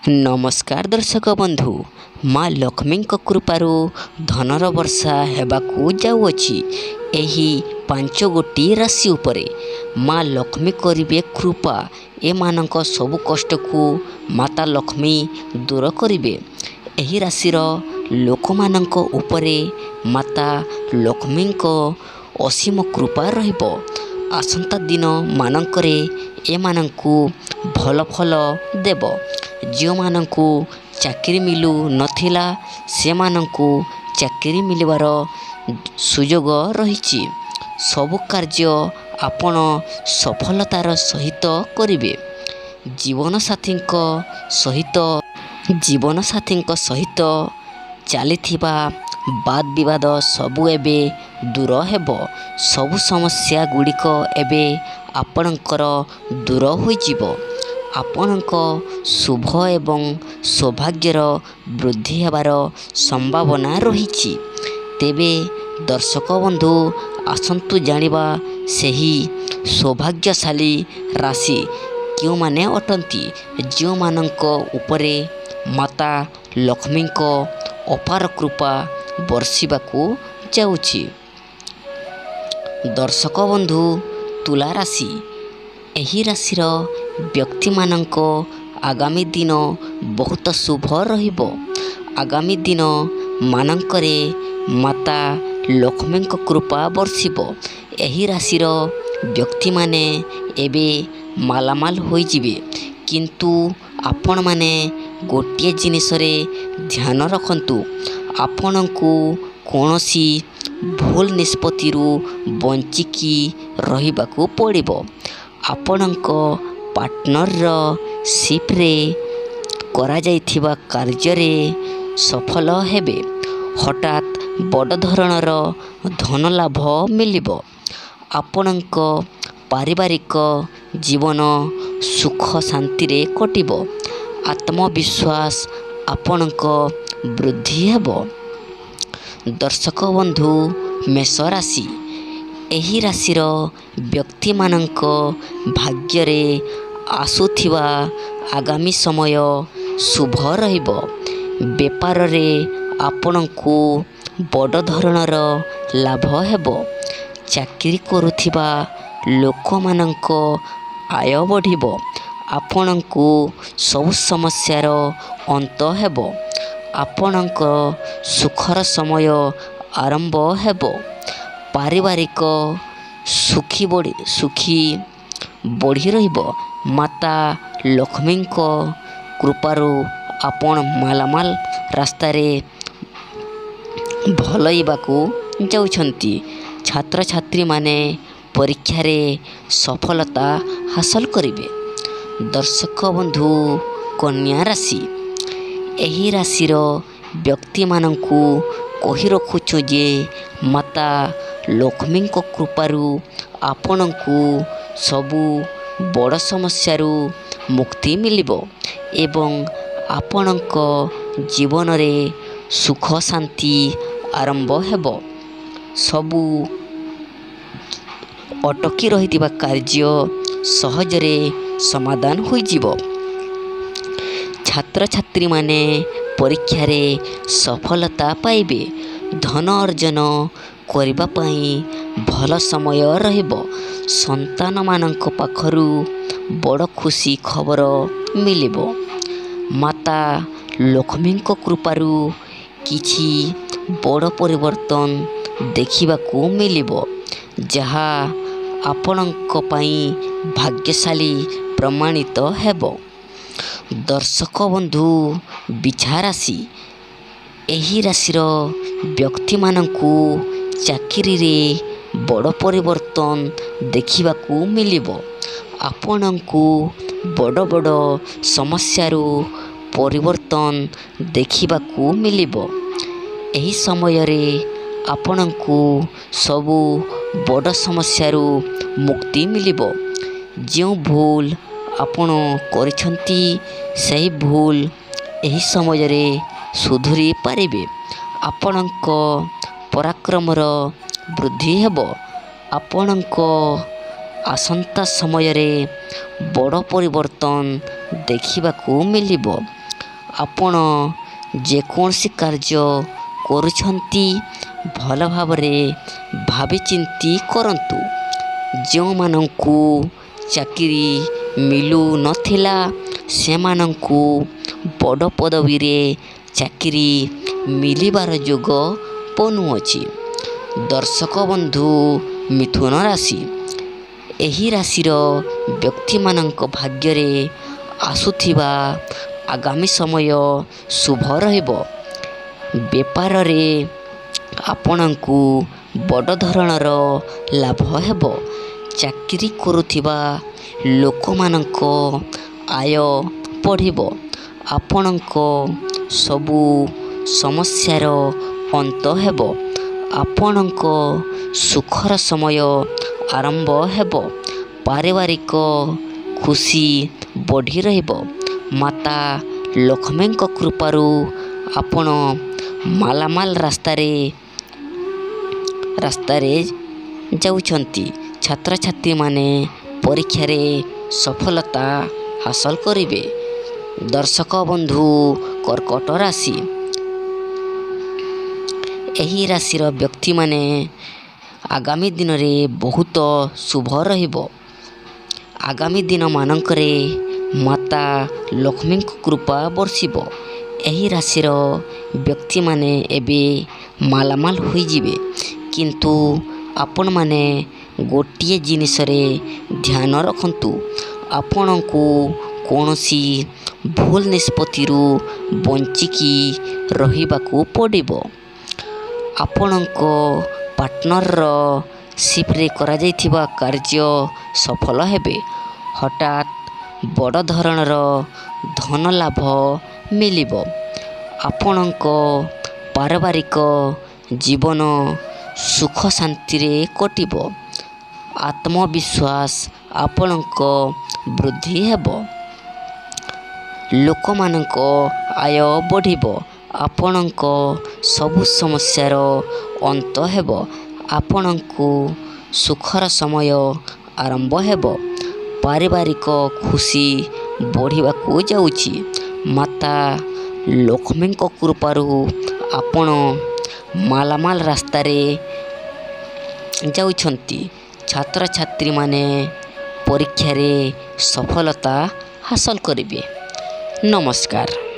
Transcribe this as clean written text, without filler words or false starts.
नमस्कार दर्शक बंधु माँ लक्ष्मी कृपारू धनर वर्षा हेबाकू जाउअछि। एही 5 गोटी राशि उपरे माँ लक्ष्मी करिवे कृपा। एमानक सबु कष्ट को माता लक्ष्मी दूर करिवे। एही राशिर लोकमानक उपरे माता लक्ष्मीक असीम कृपा रहिबो। आसंता दिन मानकरे एमानंकु भल फल देव। जो मानंकु चाकरी मिलू नथिला सेमानंकु चाकरी मिलबार सुजोग रहिछि। सबु कार्य आपण सफलतार सहित करिवे। जीवन साथींक सहित चलिथिबा बाद विवाद सबु एबे दूर हेबो। सबु समस्या गुड़िक एबे आपणकर दूर होइजिबो। आपणक शुभ एवं सौभाग्यर वृद्धि हेबार संभावना रहिछि। तेबे दर्शक बंधु आसंतु जानिबा सेही सौभाग्यशाली राशि क्यों माने अटंती। जो मानक उपरे माता लक्ष्मीक अपार कृपा वर्षिबाकू जाउछि। दर्शक बंधु तुला राशि। एही राशिर व्यक्ति मानक आगामी दिन बहुत शुभ रहिबो। आगामी दिन मानकरे माता लक्ष्मीक कृपा वर्षिबो। एही राशिर व्यक्ति माने एबे मालामाल होइजिबे। किंतु आपण माने गोटिए जिनिसरे ध्यान रखंतु। आपणଙ୍କୁ कौनसी भूल निष्पत्तिरू बंचिकी रहिबाकू पड़िबो। आपणଙ୍କ पार्टनर सिप्रे करा जाइथिबा कार्यरे सफल हेबे। हठात बड़ धरणर धन लाभ मिलिबो। आपणଙ୍କ पारिवारिक जीवन सुख शांति रे कटिबो। आत्मविश्वास आपणଙ୍କ वृद्धि हेबो। दर्शक बंधु मेष राशि। एही राशिर व्यक्ति मानक भाग्यरे आसुथिबा आगामी समय शुभ रहिबो। बेपार रे आपणଙ୍କୁ बड़ धरणर लाभ हेबो। चाकरी करुथिबा लोकमानଙ୍କ आय बढ़िबो। आपणଙ୍କୁ सब समस्यार अंत हेबो। आपणଙ୍କ सुखर समय आरंभ हेबो। पारिवारिक सुखी बढ़ी रहिबो। माता लक्ष्मीक कृपारू आपण मालामाल रास्तारे भलइबाकू जाउछंती। छात्र छात्री माने परीक्षा रे सफलता हासिल करिवे। दर्शक बंधु कन्या राशि। एही राशिर व्यक्ति मानंकु कहि रखुछु जे माता लक्ष्मीक कृपारू आपणଙ୍କୁ सबु बड़ समस्यारू मुक्ति मिलिबो एवं आपणଙ୍କ जीवन रे सुख शांति आरंभ हेबो। सबु अटकी रहितिबा कार्य सहजरे समाधान होइजिबो। छात्र छात्री माने परीक्षा रे सफलता पाइबे। धन अर्जन करिबा पई भल समय रहिबो। संतान मानक पाखरू बड़ खुशी खबर मिलिबो। माता लक्ष्मीक कृपारू किछि बड़ परिवर्तन देखिबाकू मिलिबो। जहा आपणଙ୍କ पई भाग्यशाली प्रमाणित हेबो। दर्शक बंधु बिछा राशि। एही राशिर व्यक्ति मानंकु चाकरी रे बड़ परिवर्तन देखिबाकू मिलिबो। आपणଙ୍କୁ बड़ बड़ समस्यारू परिवर्तन देखिबाकू मिलिबो। एही समय रे आपणଙ୍କୁ सबु बड़ समस्यारू मुक्ति मिलिबो। जो भूल आपण करिछंती सही भूल एही समय रे सुधुरी पारिबे। आपणଙ୍କ पराक्रमर वृद्धि हेबो। आपणଙ୍କ आसंता समय रे बड़ परिवर्तन देखिबाकू मिलिबो। ଆପଣ ଯେକୌଣସି କାର୍ଯ୍ୟ କରୁଛନ୍ତି ଭଲ ଭାବରେ ଭାବିଚିନ୍ତି କରନ୍ତୁ। ଯେଉଁମାନଙ୍କୁ ଚାକିରି ମିଳୁନଥିଲା ସେମାନଙ୍କୁ ବଡ଼ ପଦବୀରେ ଚାକିରି ମିଳିବାର ଯୋଗ ବନୁଅଛି। ଦର୍ଶକ ବନ୍ଧୁ ମିଥୁନ ରାଶି। ଏହି ରାଶିର ବ୍ୟକ୍ତିମାନଙ୍କ ଭାଗ୍ୟରେ ଆସୁଥିବା ଆଗାମୀ ସମୟ ଶୁଭ ରହିବ। ବେପାରରେ ଆପଣଙ୍କୁ ବଡ଼ ଧରଣର ଲାଭ ହେବ। ଚାକିରି କରୁଥିବା ଲୋକମାନଙ୍କ ଆୟ ବଢ଼ିବ। ଆପଣଙ୍କ ସବୁ ସମସ୍ୟାର ଅନ୍ତ ହେବ। ଆପଣଙ୍କ ସୁଖର ସମୟ ଆରମ୍ଭ ହେବ। ପାରିବାରିକ ଖୁସି ବଢ଼ି ରହିବ। ମାତା ଲକ୍ଷ୍ମୀଙ୍କ କୃପାରୁ ଆପଣ ମାଲାମାଲ ରାସ୍ତାରେ ଯାଉଛନ୍ତି। ଛାତ୍ରଛାତ୍ରୀମାନେ ପରୀକ୍ଷାରେ ସଫଳତା ହାସଲ କରିବେ। ଦର୍ଶକ ବନ୍ଧୁ କର୍କଟ ରାଶି। ଏହି ରାଶିର ବ୍ୟକ୍ତିମାନେ ଆଗାମୀ ଦିନରେ ବହୁତ ଶୁଭ ରହିବ। ଆଗାମୀ ଦିନମାନଙ୍କରେ ମାତା ଲକ୍ଷ୍ମୀଙ୍କ କୃପା ବର୍ଷିବ। ଏହି ରାଶିର ବ୍ୟକ୍ତିମାନେ ଏବେ ମାଲାମାଲ ହୋଇଯିବେ। କିନ୍ତୁ ଆପଣମାନେ ଗୋଟିଏ ଜିନିଷରେ ଧ୍ୟାନ ରଖନ୍ତୁ। ଆପଣଙ୍କୁ କୌଣସି ଭୁଲ ନିଷ୍ପତ୍ତିରୁ ବଞ୍ଚିକି ରହିବାକୁ ପଡ଼ିବ। ଆପଣଙ୍କ ପାର୍ଟନରର ସିପ୍ରେ କରାଯାଇଥିବା କାର୍ଯ୍ୟ ସଫଳ ହେବେ। ହଠାତ୍ ବଡ଼ ଧରଣର ଧନ ଲାଭ ମିଳିବ। ଆପଣଙ୍କ ପାରିବାରିକ ଜୀବନ ସୁଖ ଶାନ୍ତିରେ କଟିବ। ଆତ୍ମବିଶ୍ୱାସ ଆପଣଙ୍କ ବୃଦ୍ଧି ହେବ। ଲୋକମାନଙ୍କ ଆୟ ବଢ଼ିବ। ଆପଣଙ୍କ ସବୁ ସମସ୍ୟାର ଅନ୍ତ ହେବ। ଆପଣଙ୍କୁ ସୁଖର ସମୟ ଆରମ୍ଭ ହେବ। ପାରିବାରିକ ଖୁସି ବଢ଼ିବାକୁ ଯାଉଛି। ମାତା ଲକ୍ଷ୍ମୀଙ୍କ କୃପାରୁ ଆପଣ ମାଲାମାଲ ରାସ୍ତାରେ ଯାଉଛନ୍ତି। ଛାତ୍ରଛାତ୍ରୀମାନେ ପରୀକ୍ଷାରେ ସଫଳତା ହାସଲ କରିବେ। ନମସ୍କାର।